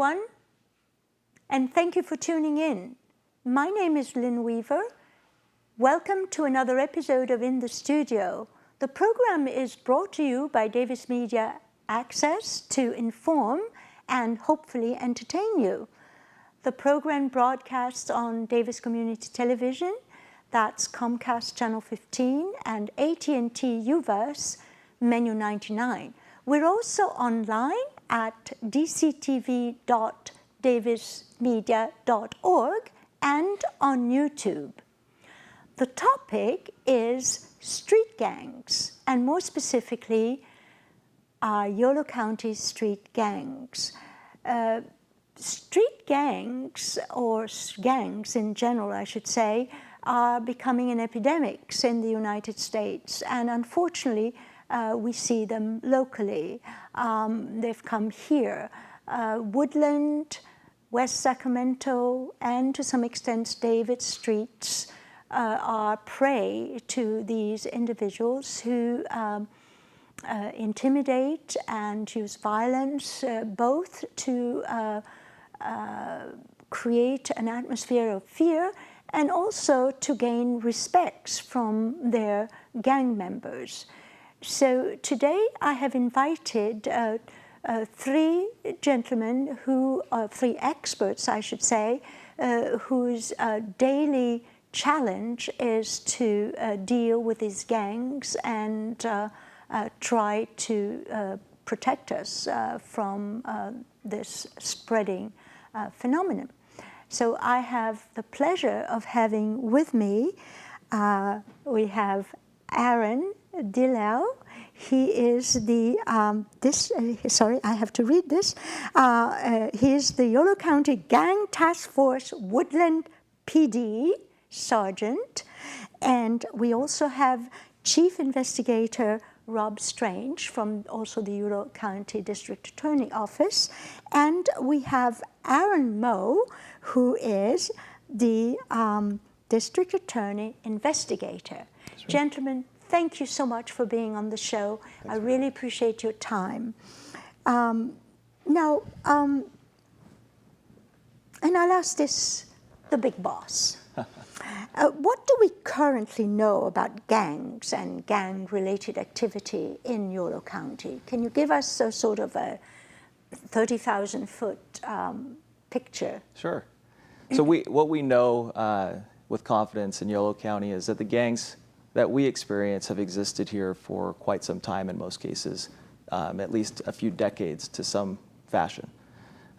everyone, and thank you for tuning in. My name is Lynn Weaver. Welcome to another episode of In the Studio. The program is brought to you by Davis Media Access to inform and hopefully entertain you. The program broadcasts on Davis Community Television, that's Comcast Channel 15 and AT&T UVerse Menu 99. We're also online at dctv.davismedia.org and on YouTube. The topic is street gangs, and more specifically, Yolo County street gangs. Street gangs, or gangs in general, I should say, are becoming an epidemic in the United States, and unfortunately, we see them locally. They've come here. Woodland, West Sacramento, and to some extent David streets are prey to these individuals who intimidate and use violence both to create an atmosphere of fear and also to gain respect from their gang members. So today I have invited three gentlemen three experts, I should say, whose daily challenge is to deal with these gangs and try to protect us from this spreading phenomenon. So I have the pleasure of having with me, we have Aaron DeLeo. He is the, sorry, I have to read this. He is the Yolo County Gang Task Force Woodland PD Sergeant. And we also have Chief Investigator Rob Strange from also the Yolo County District Attorney Office. And we have Aaron Moe, who is the District Attorney Investigator. Right. Gentlemen, thank you so much for being on the show. Thanks. I really appreciate your time. And I'll ask this, the big boss. What do we currently know about gangs and gang-related activity in Yolo County? Can you give us a sort of a 30,000-foot picture? Sure. So what we know with confidence in Yolo County is that the gangs that we experience have existed here for quite some time in most cases, at least a few decades to some fashion.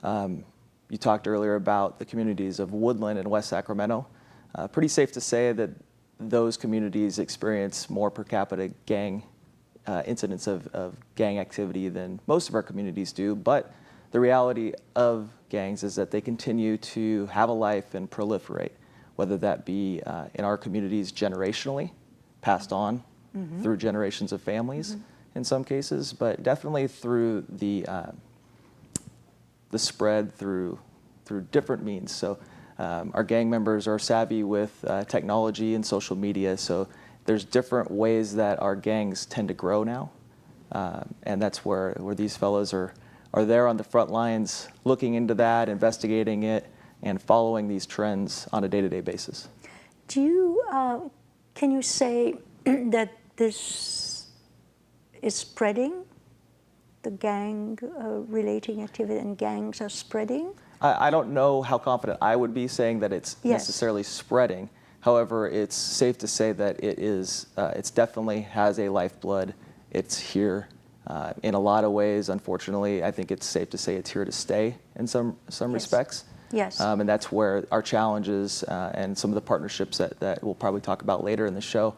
You talked earlier about the communities of Woodland and West Sacramento. Pretty safe to say that those communities experience more per capita gang incidents of gang activity than most of our communities do, but the reality of gangs is that they continue to have a life and proliferate, whether that be in our communities generationally, passed on through generations of families in some cases, but definitely through the spread through different means. So our gang members are savvy with technology and social media, so there's different ways that our gangs tend to grow now, and that's where these fellows are there on the front lines, looking into that, investigating it, and following these trends on a day-to-day basis. Do you, can you say that this is spreading? The gang relating activity and gangs are spreading? I don't know how confident I would be saying that it's necessarily spreading. However, it's safe to say that it is. It's definitely has a lifeblood. It's here in a lot of ways. Unfortunately, I think it's safe to say it's here to stay in some respects. Yes. And that's where our challenges and some of the partnerships that we'll probably talk about later in the show,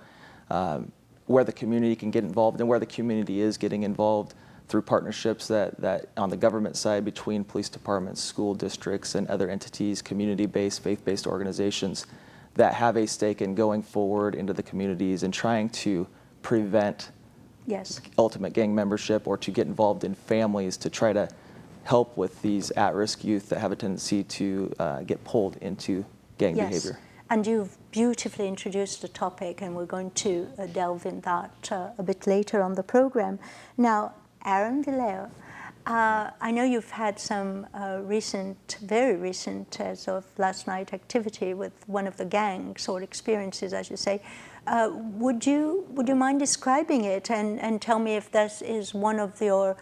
where the community can get involved and where the community is getting involved through partnerships that on the government side between police departments, school districts, and other entities, community-based, faith-based organizations that have a stake in going forward into the communities and trying to prevent ultimate gang membership or to get involved in families to try to help with these at-risk youth that have a tendency to get pulled into gang behavior. And you've beautifully introduced the topic, and we're going to delve in that a bit later on the program. Now, Aaron DeLeo, I know you've had some recent, very recent, as of last night, activity with one of the gangs, or experiences, I should say. Would you mind describing it and tell me if this is one of your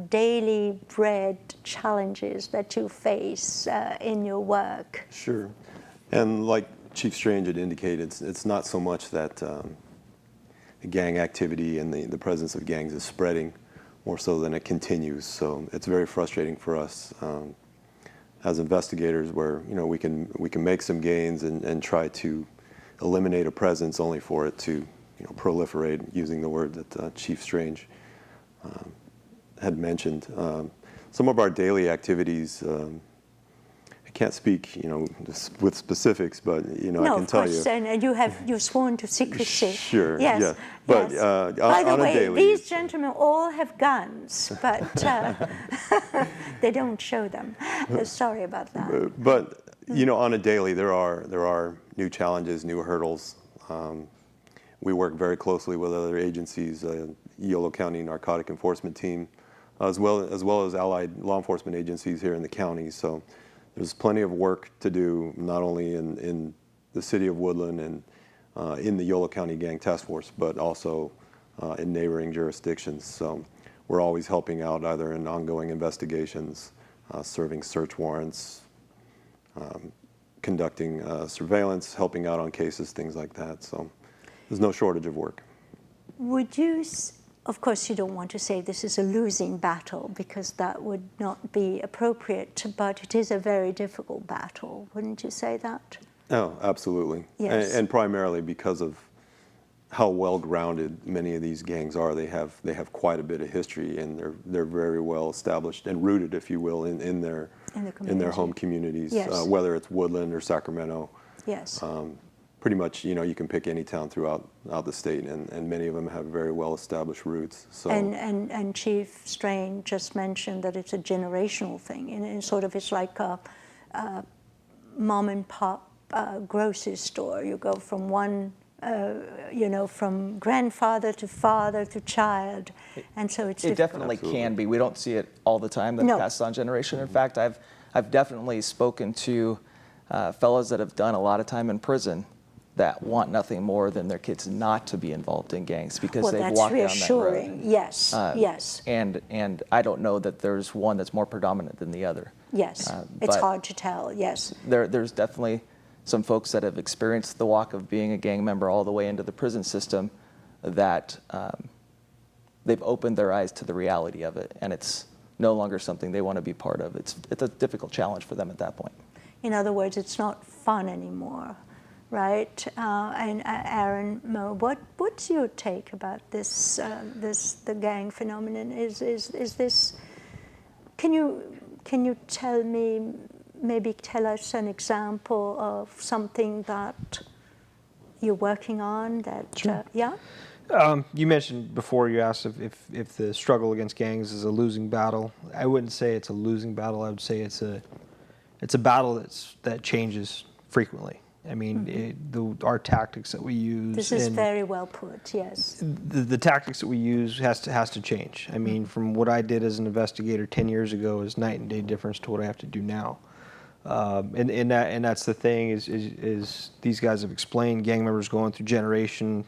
daily bread challenges that you face in your work? Sure. And like Chief Strange had indicated, it's not so much that gang activity and the presence of gangs is spreading, more so than it continues. So it's very frustrating for us as investigators, where we can make some gains and try to eliminate a presence, only for it to proliferate, using the word that Chief Strange had mentioned. Some of our daily activities, I can't speak with specifics, but I can tell you. No, of course, and you've sworn to secrecy. Sure. Yes. Yeah. But yes. By the on a way, daily, these gentlemen all have guns, but they don't show them. Sorry about that. But on a daily, there are new challenges, new hurdles. We work very closely with other agencies, Yolo County Narcotic Enforcement Team, as well as allied law enforcement agencies here in the county. So there's plenty of work to do, not only in the city of Woodland and in the Yolo County Gang Task Force, but also in neighboring jurisdictions. So we're always helping out, either in ongoing investigations, serving search warrants, conducting surveillance, helping out on cases, things like that. So there's no shortage of work. Would you, of course you don't want to say this is a losing battle, because that would not be appropriate, but it is a very difficult battle, wouldn't you say that? Oh, absolutely. Yes. And primarily because of how well-grounded many of these gangs are. They have quite a bit of history, and they're very well established and rooted, if you will, in their home communities. Yes. Whether it's Woodland or Sacramento. Yes. Pretty much, you can pick any town throughout the state, and many of them have very well-established roots. So. And Chief Strange just mentioned that it's a generational thing, and it's like a mom and pop grocery store. You go from one, from grandfather to father to child, and so it's It difficult. definitely Absolutely. can be. We don't see it all the time, that No. passed on generation. In fact, I've definitely spoken to fellows that have done a lot of time in prison that want nothing more than their kids not to be involved in gangs, because they've that's walked down that reassuring. road. Yes, yes, And I don't know that there's one that's more predominant than the other. yes. It's but hard to tell. Yes. There's definitely some folks that have experienced the walk of being a gang member all the way into the prison system, that they've opened their eyes to the reality of it, and it's no longer something they want to be part of. It's a difficult challenge for them at that point. In other words, it's not fun anymore, right? And Aaron, Mo, what's your take about this? The gang phenomenon is this? Can you tell me? Maybe tell us an example of something that you're working on. That Sure. Yeah. You mentioned before, you asked if the struggle against gangs is a losing battle. I wouldn't say it's a losing battle. I would say it's a battle that changes frequently. I mean, our tactics that we use. This is very well put. Yes. The tactics that we use has to change. I mean, from what I did as an investigator 10 years ago is night and day difference to what I have to do now. And that's the thing is these guys have explained, gang members going through generations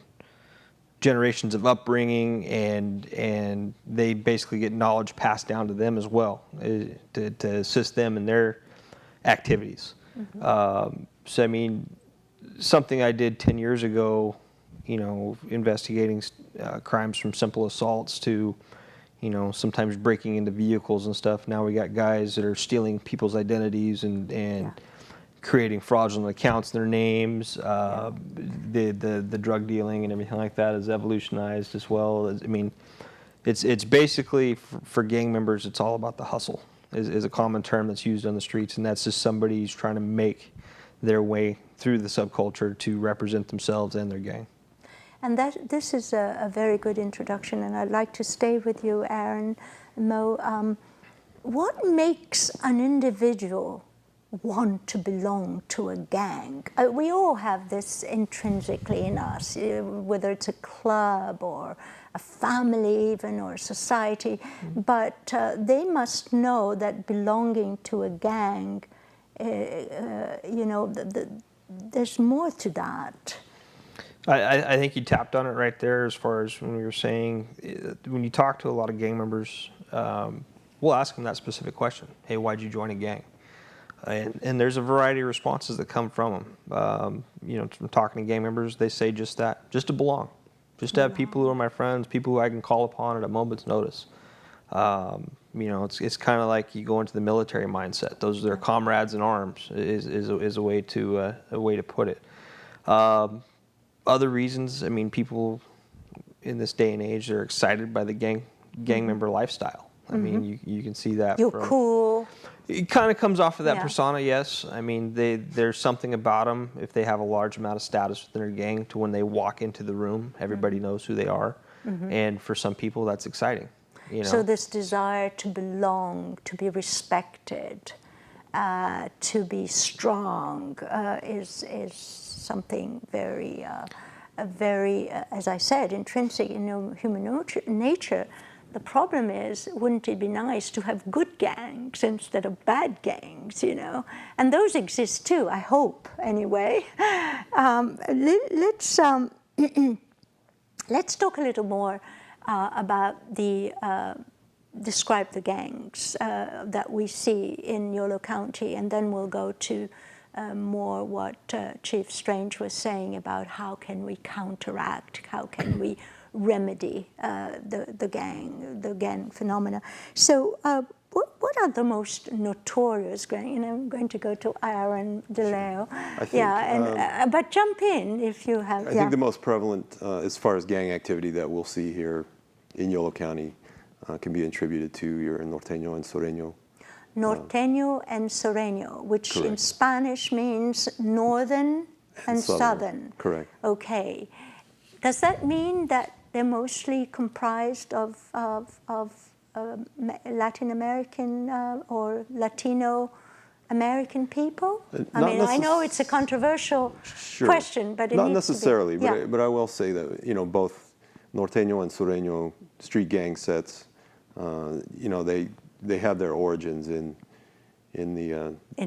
of upbringing, and they basically get knowledge passed down to them as well, to assist them in their activities. So I mean, something I did 10 years ago, investigating crimes from simple assaults to sometimes breaking into vehicles and stuff. Now we got guys that are stealing people's identities and creating fraudulent accounts in their names. The drug dealing and everything like that has evolutionized as well. I mean, it's basically for gang members, it's all about the hustle. Is a common term that's used on the streets, and that's just somebody who's trying to make their way through the subculture to represent themselves and their gang. And this is a very good introduction, and I'd like to stay with you, Aaron, Mo. What makes an individual want to belong to a gang. We all have this intrinsically in us, whether it's a club or a family even, or a society, but they must know that belonging to a gang, there's more to that. I think you tapped on it right there as far as when we were saying, when you talk to a lot of gang members, we'll ask them that specific question. Hey, why'd you join a gang? And there's a variety of responses that come from them. From talking to gang members, they say just that, just to belong, just to have people who are my friends, people who I can call upon at a moment's notice. It's kind of like you go into the military mindset. Those are their comrades in arms is a way to put it. Other reasons, I mean, people in this day and age, they're excited by the gang member lifestyle. I mean, you can see that. You're cool. It kind of comes off of that Yeah. persona, yes. I mean, there's something about them, if they have a large amount of status within their gang, to when they walk into the room, everybody knows who they are. And for some people, that's exciting. So this desire to belong, to be respected, to be strong is something very, as I said, intrinsic in human nature. The problem is, wouldn't it be nice to have good gangs instead of bad gangs, And those exist too, I hope, anyway. Let's talk a little more about describe the gangs that we see in Yolo County, and then we'll go to more what Chief Strange was saying about how can we counteract, how can we remedy the gang phenomena. So what are the most notorious gangs? I'm going to go to Aaron DeLeo. But jump in if you have. I think the most prevalent, as far as gang activity that we'll see here in Yolo County, can be attributed to your Norteño and Sureño. Norteño and Sureño, which Correct. in Spanish means northern and southern. Correct. Okay. Does that mean that they're mostly comprised of Latin American or Latino American people? I know it's a controversial question, but it not needs necessarily. to be. But I will say that both Norteño and Sureño street gang sets, they have their origins in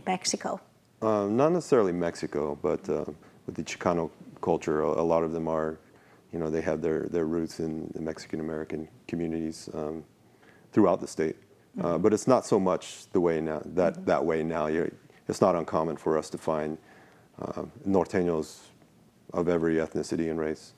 Mexico. Not necessarily Mexico, but with the Chicano culture, a lot of them are, they have their roots in the Mexican American communities throughout the state. But it's not so much the way now that way now. It's not uncommon for us to find Norteños of every ethnicity and race,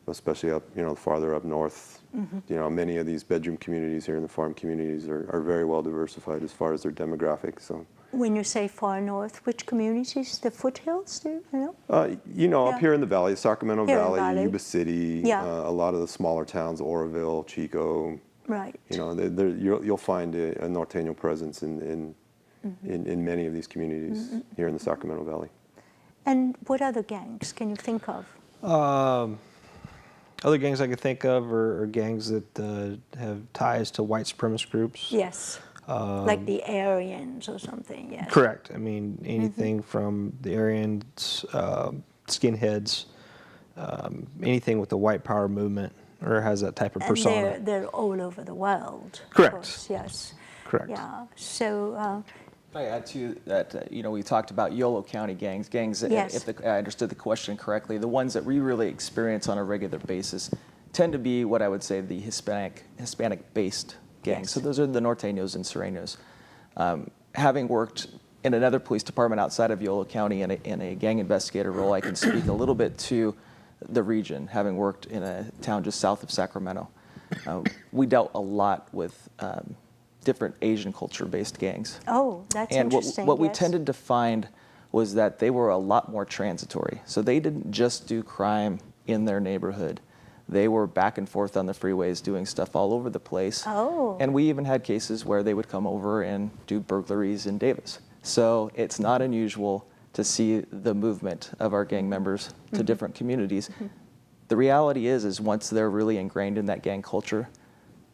especially up farther up north. Many of these bedroom communities here in the farm communities are very well diversified as far as their demographics. So. When you say far north, which communities? The foothills, do you know? Up here in the valley, Sacramento Valley, Yuba City, Yeah. a lot of the smaller towns, Oroville, Chico. Right. You'll find a Norteño presence in many of these communities here in the Sacramento Valley. And what other gangs can you think of? Other gangs I could think of are gangs that have ties to white supremacist groups. Yes. Like the Aryans or something, yes. Correct. I mean, anything from the Aryans, skinheads, anything with the white power movement or has that type of persona. And they're all over the world. Correct. Of course, yes. Correct. Yeah. So. If I add to that, we talked about Yolo County gangs. Yes. If I understood the question correctly, the ones that we really experience on a regular basis tend to be what I would say the Hispanic-based gangs. Yes. So those are the Norteños and Sureños. Having worked in another police department outside of Yolo County in a gang investigator role, I can speak a little bit to the region, having worked in a town just south of Sacramento. We dealt a lot with different Asian culture-based gangs. Oh, that's and interesting. what we yes. tended to find was that they were a lot more transitory. So they didn't just do crime in their neighborhood. They were back and forth on the freeways doing stuff all over the place. Oh. And we even had cases where they would come over and do burglaries in Davis. So it's not unusual to see the movement of our gang members to different communities. The reality is once they're really ingrained in that gang culture,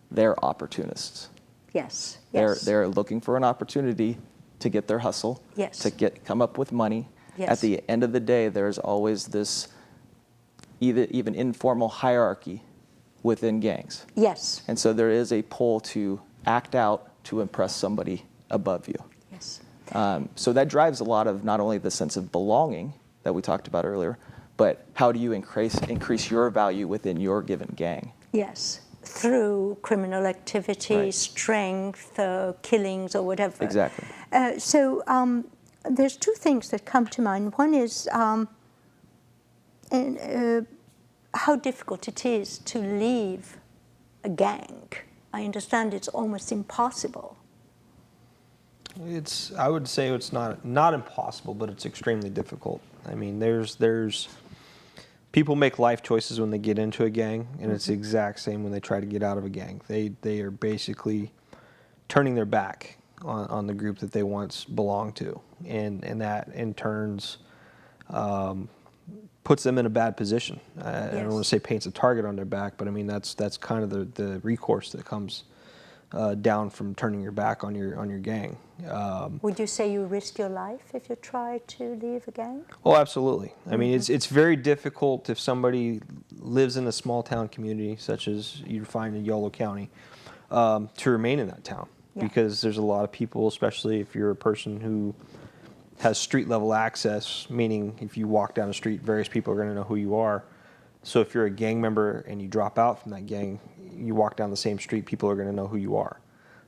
they're opportunists. Yes. They're looking for an opportunity to get their hustle, Yes. to come up with money. Yes. At the end of the day, there's always this even informal hierarchy within gangs. Yes. And so there is a pull to act out to impress somebody above you. Yes. So that drives a lot of not only the sense of belonging that we talked about earlier, but how do you increase your value within your given gang? Yes. Through criminal activity, Right. strength, killings, or whatever. Exactly. So there's two things that come to mind. One is how difficult it is to leave a gang. I understand it's almost impossible. I would say it's not impossible, but it's extremely difficult. I mean, there's people make life choices when they get into a gang, and it's the exact same when they try to get out of a gang. They are basically turning their back on the group that they once belonged to, and that in turns puts them in a bad position. I don't want to say paints a target on their back, but I mean that's kind of the recourse that comes down from turning your back on your gang. Would you say you risk your life if you try to leave a gang? Oh, absolutely. I mean, it's very difficult if somebody lives in a small town community, such as you find in Yolo County, to remain in that town. Yeah. Because there's a lot of people, especially if you're a person who has street level access, meaning if you walk down the street, various people are going to know who you are. So if you're a gang member and you drop out from that gang, you walk down the same street, people are going to know who you are.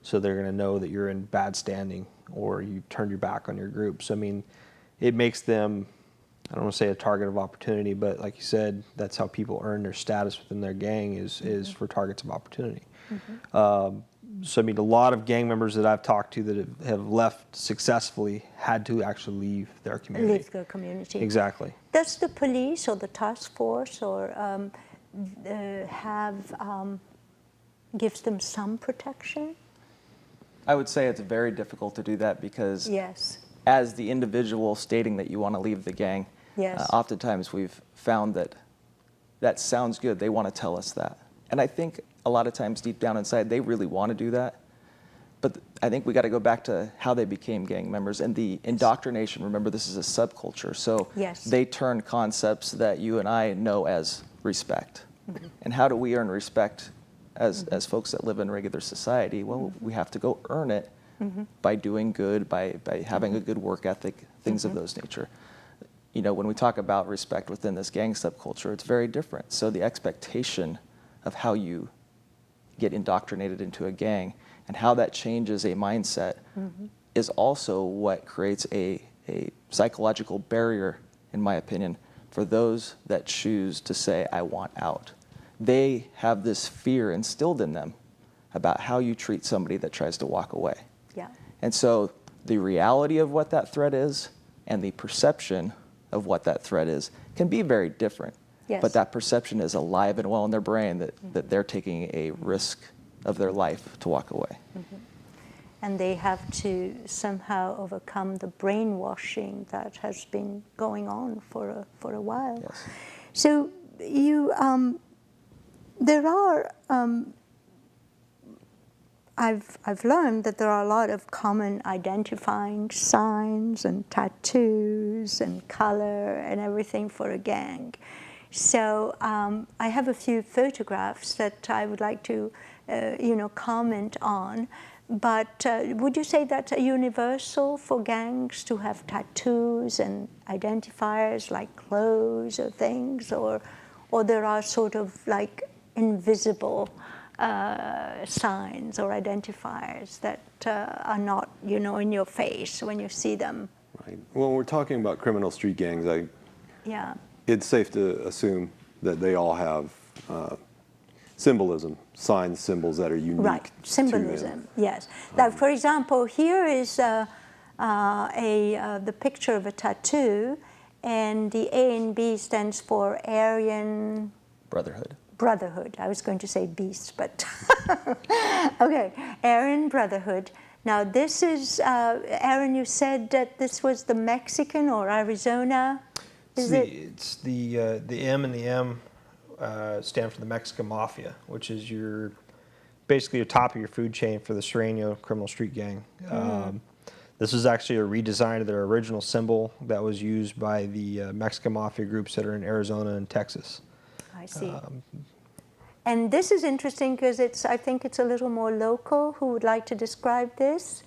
So they're going to know that you're in bad standing or you turned your back on your group. So, I mean, it makes them, I don't want to say a target of opportunity, but like you said, that's how people earn their status within their gang is for targets of opportunity. So, I mean, a lot of gang members that I've talked to that have left successfully had to actually leave their community. Leave the community. Exactly. Does the police or the task force or gives them some protection? I would say it's very difficult to do that because Yes. as the individual stating that you want to leave the gang, Yes. oftentimes we've found that sounds good. They want to tell us that. And I think a lot of times deep down inside, they really want to do that. But I think we got to go back to how they became gang members and the indoctrination. Remember, this is a subculture. So Yes. they turn concepts that you and I know as respect. And how do we earn respect as folks that live in regular society? Well, we have to go earn it by doing good, by having a good work ethic, things of those nature. You know, when we talk about respect within this gang subculture, it's very different. So the expectation of how you get indoctrinated into a gang and how that changes a mindset is also what creates a psychological barrier, in my opinion, for those that choose to say, I want out. They have this fear instilled in them about how you treat somebody that tries to walk away. Yeah. And so the reality of what that threat is and the perception of what that threat is can be very different. Yes. But that perception is alive and well in their brain that they're taking a risk of their life to walk away. And they have to somehow overcome the brainwashing that has been going on for a while. Yes. So you, there are, I've learned that there are a lot of common identifying signs and tattoos and color and everything for a gang. So I have a few photographs that I would like to, comment on. But would you say that's universal for gangs to have tattoos and identifiers like clothes or things, or there are sort of like invisible signs or identifiers that are not, in your face when you see them? Right. When we're talking about criminal street gangs, Yeah. it's safe to assume that they all have symbolism, signs, symbols that are unique Right, to them. symbolism, yes. Now, for example, here is the picture of a tattoo, and the A and B stands for Aryan Brotherhood. I was going to say beast, but okay, Aryan Brotherhood. Now, this is, Aaron, you said that this was the Mexican or Arizona? It's the M and the M stand for the Mexican Mafia, which is basically your top of your food chain for the Sereno criminal street gang. This is actually a redesign of their original symbol that was used by the Mexican mafia groups that are in Arizona and Texas. I see. And this is interesting because I think it's a little more local. Who would like to describe this?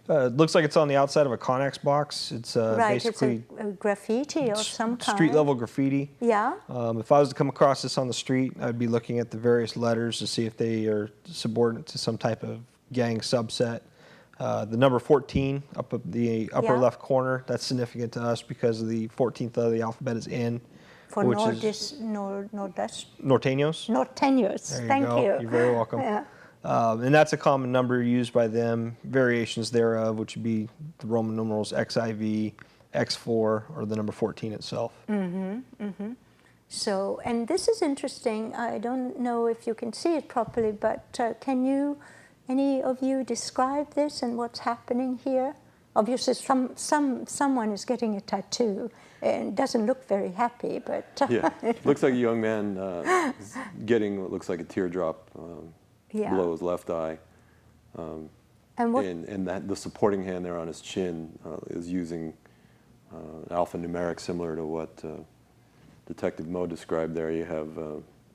It looks like it's on the outside of a Connex box. It's Right, basically it's a graffiti of some kind. street level graffiti. Yeah. If I was to come across this on the street, I'd be looking at the various letters to see if they are subordinate to some type of gang subset. The number 14 up at the upper Yeah. left corner, that's significant to us because the 14th letter of the alphabet is N, For which Nordis, is Nordest, Norteños. Norteños. There you Thank go. you. You're very welcome. Yeah. And that's a common number used by them, variations thereof, which would be the Roman numerals XIV, X4, or the number 14 itself. So, and this is interesting. I don't know if you can see it properly, but can you, any of you, describe this and what's happening here? Obviously, someone is getting a tattoo and doesn't look very happy, but Yeah, looks like a young man is getting what looks like a teardrop Yeah. below his left eye. and what? And that the supporting hand there on his chin is using alphanumeric similar to what Detective Mo described there. You have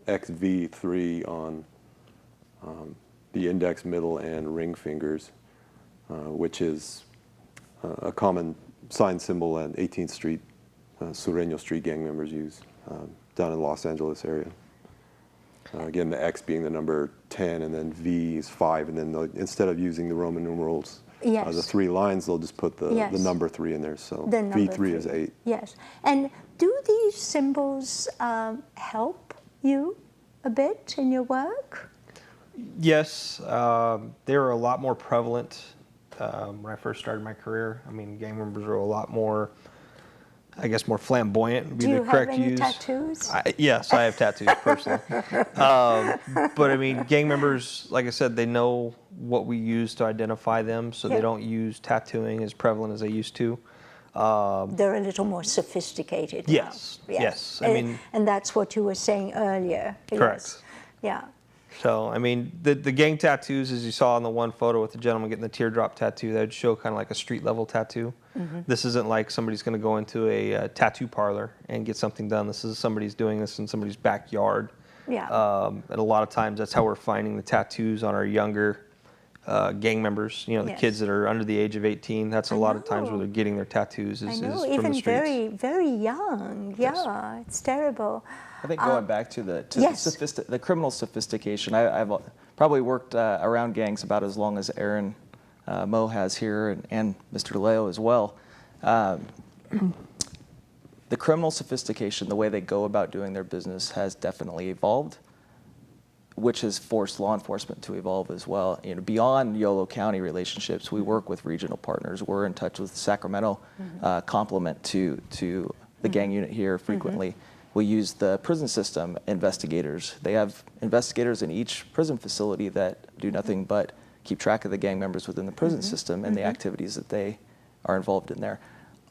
XV3 on the index, middle, and ring fingers, which is a common sign symbol at 18th Street, Sureño Street gang members use down in the Los Angeles area. Again, the X being the number 10, and then V is 5, and then instead of using the Roman numerals, Yes. the 3 lines, they'll just put the Yes. number 3 in there. So The number V3 is 8. Yes. And do these symbols help you a bit in your work? Yes, they were a lot more prevalent when I first started my career. I mean, gang members are a lot more, I guess, more flamboyant would be Do you the have correct any use. tattoos? Yes, I have tattoos personally. But I mean, gang members, like I said, they know what we use to identify them, so Yeah. they don't use tattooing as prevalent as they used to. They're a little more sophisticated. Yes, now. yes. I And, mean- and that's what you were saying earlier. Correct. Yes. Yeah. So, I mean, the gang tattoos, as you saw in the one photo with the gentleman getting the teardrop tattoo, that would show kind of like a street level tattoo. This isn't like somebody's going to go into a tattoo parlor and get something done. This is somebody's doing this in somebody's backyard. Yeah. And a lot of times that's how we're finding the tattoos on our younger gang members. You know, the Yes. kids that are under the age of 18. That's a I lot of times know. where they're getting their tattoos I is know, from even the streets. very, very young. Yeah, it's terrible. I think going back to the yes. the criminal sophistication, I've probably worked around gangs about as long as Aaron Mo has here, and Mr. DeLeo as well. The criminal sophistication, the way they go about doing their business, has definitely evolved, which has forced law enforcement to evolve as well. You know, beyond Yolo County relationships, we work with regional partners. We're in touch with Sacramento, complement to the gang unit here frequently. We use the prison system investigators. They have investigators in each prison facility that do nothing but keep track of the gang members within the prison system and the activities that they are involved in there.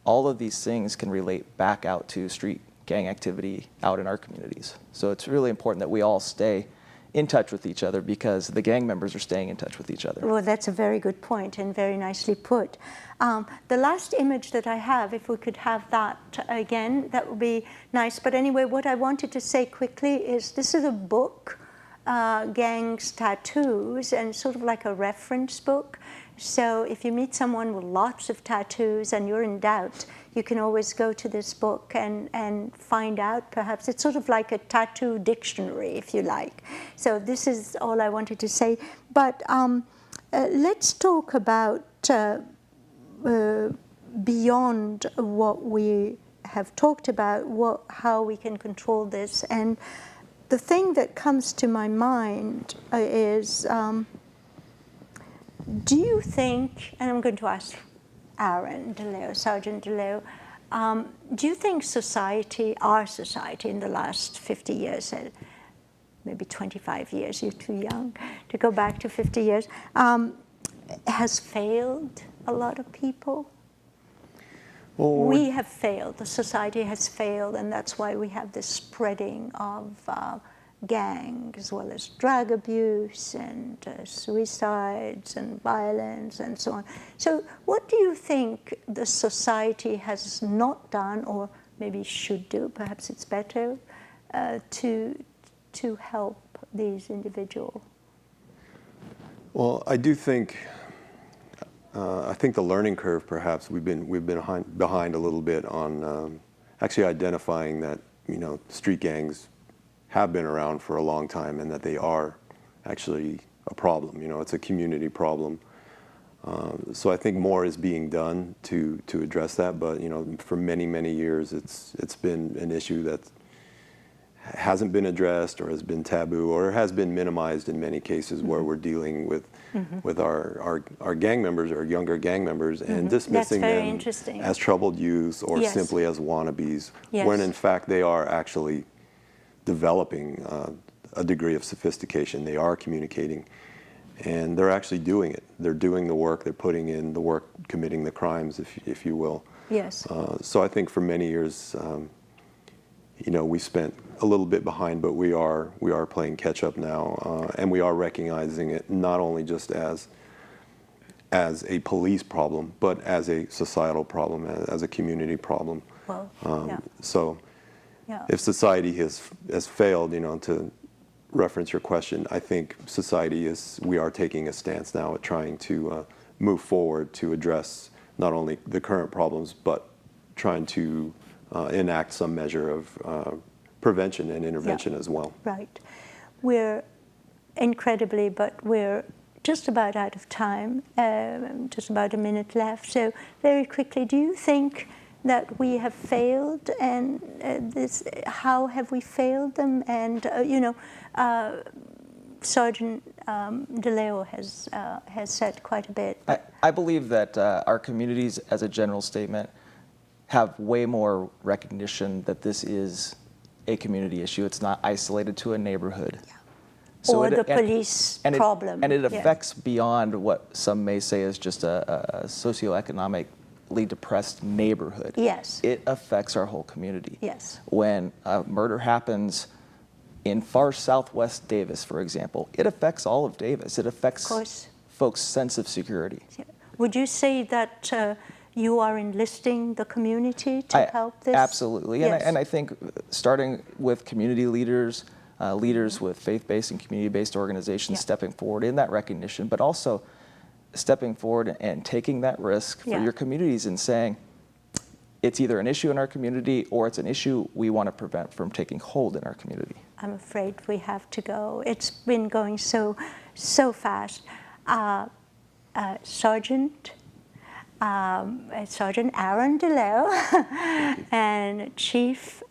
All of these things can relate back out to street gang activity out in our communities. So it's really important that we all stay in touch with each other because the gang members are staying in touch with each other. Well, that's a very good point and very nicely put. The last image that I have, if we could have that again, that would be nice. But anyway, what I wanted to say quickly is this is a book, Gangs Tattoos, and sort of like a reference book. So if you meet someone with lots of tattoos and you're in doubt, you can always go to this book and find out. Perhaps it's sort of like a tattoo dictionary, if you like. So this is all I wanted to say. But let's talk about beyond what we have talked about, how we can control this. And the thing that comes to my mind is, do you think, and I'm going to ask Aaron DeLeo, Sergeant DeLeo, do you think society, our society in the last 50 years, maybe 25 years, you're too young to go back to 50 years, has failed a lot of people? Well, We have failed, the society has failed, and that's why we have this spreading of gang, as well as drug abuse and suicides and violence and so on. So what do you think the society has not done, or maybe should do, perhaps it's better, to help these individuals? Well, I do think, I think the learning curve, perhaps, we've been behind a little bit on actually identifying that, you know, street gangs have been around for a long time and that they are actually a problem. You know, it's a community problem. So I think more is being done to address that. But, you know, for many, many years, it's been an issue that hasn't been addressed, or has been taboo, or has been minimized in many cases, where we're dealing with our gang members, or younger gang members, and dismissing them as troubled youth, or simply as wannabes, when in fact they are actually developing a degree of sophistication. They are communicating, and they're actually doing it. They're doing the work. They're putting in the work, committing the crimes, if you will. Yes. So I think for many years, you know, we spent a little bit behind, but we are playing catch up now, and we are recognizing it not only just as a police problem, but as a societal problem, as a community problem. Well, So if society has failed, you know, to reference your question, I think we are taking a stance now at trying to move forward to address not only the current problems, but trying to enact some measure of prevention and intervention as well. Right. We're incredibly, but we're just about out of time, just about a minute left. So very quickly, do you think that we have failed, and how have we failed them? And you know, Sergeant DeLeo has said quite a bit. I believe that our communities, as a general statement, have way more recognition that this is a community issue. It's not isolated to a neighborhood. Yeah. So or the police problem. And it affects beyond what some may say is just a socioeconomically depressed neighborhood. Yes. It affects our whole community. Yes. When a murder happens in far southwest Davis, for example, it affects all of Davis. It affects folks' sense of security. Would you say that you are enlisting the community to help this? Absolutely. Yes. And I think starting with community leaders, leaders with faith-based and community-based organizations stepping forward in that recognition, but also stepping forward and taking that risk for your communities and saying, it's either an issue in our community or it's an issue we want to prevent from taking hold in our community. I'm afraid we have to go. It's been going so fast. Sergeant Aaron DeLeo and Chief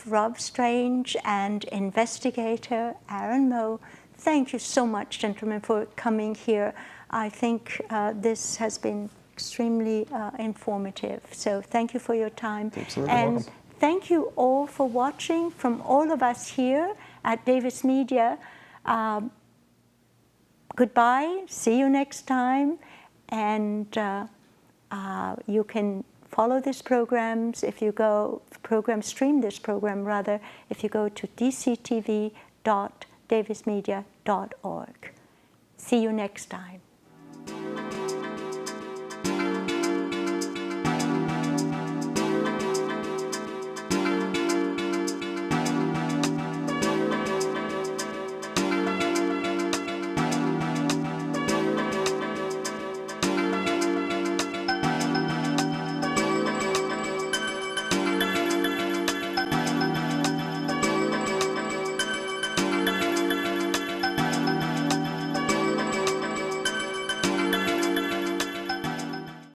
Rob Strange and Investigator Aaron Moe, thank you so much, gentlemen, for coming here. I think this has been extremely informative. So thank you for your time. Absolutely. And welcome. Thank you all for watching from all of us here at Davis Media. Goodbye. See you next time. And you can follow this program stream this program rather, if you go to dctv.davismedia.org. See you next time.